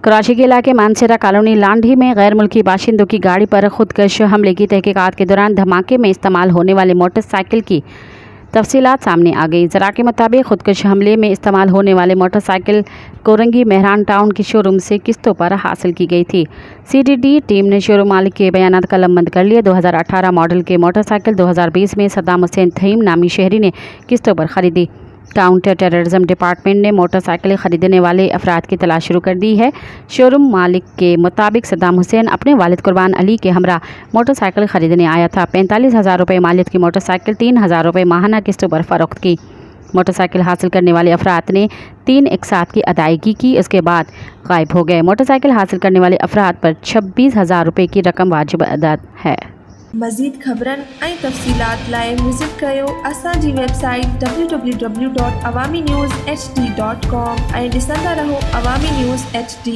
कराची के इलाके मानसेरा कॉलोनी लांढी में गैर मुल्की बाशिंदों की गाड़ी पर खुदकश हमले की तहकीकात के दौरान धमाके में इस्तेमाल होने वाले मोटरसाइकिल की तफसीलात सामने आ गई। ज़रा के मुताबिक खुदकश हमले में इस्तेमाल होने वाले मोटरसाइकिल कोरंगी मेहरान टाउन के शोरूम से किस्तों पर हासिल की गई थी। CDD टीम ने शोरूम मालिक के बयानात कलमबंद कर लिए। 2018 मॉडल के मोटरसाइकिल 2020 में सद्दाम हुसैन थईम नामी शहरी ने किस्तों पर ख़रीदी। काउंटर टेररिज्म डिपार्टमेंट ने मोटरसाइकिल ख़रीदने वाले अफराद की तलाश शुरू कर दी है। शोरूम मालिक के मुताबिक सद्दाम हुसैन अपने वालिद कुर्बान अली के हमरा मोटरसाइकिल ख़रीदने आया था। 45,000 रुपये मालियत की मोटरसाइकिल 3,000 रुपये माहाना किस्तों पर फ़रोख्त की। मोटरसाइकिल हासिल करने वाले अफराद ने 3 एक साथ की अदायगी की, उसके बाद गायब हो गए। मोटरसाइकिल हासिल करने वाले अफराद पर 26,000 रुपये की रकम वाजिब अदा है। मज़ीद ख़बरन ऐं तफ़सीलात लाइ विज़िट कयो असांजी वेबसाइट www.awamiNewsHD.com ऐं ॾिसंदा रहो अवामी न्यूज़ HD।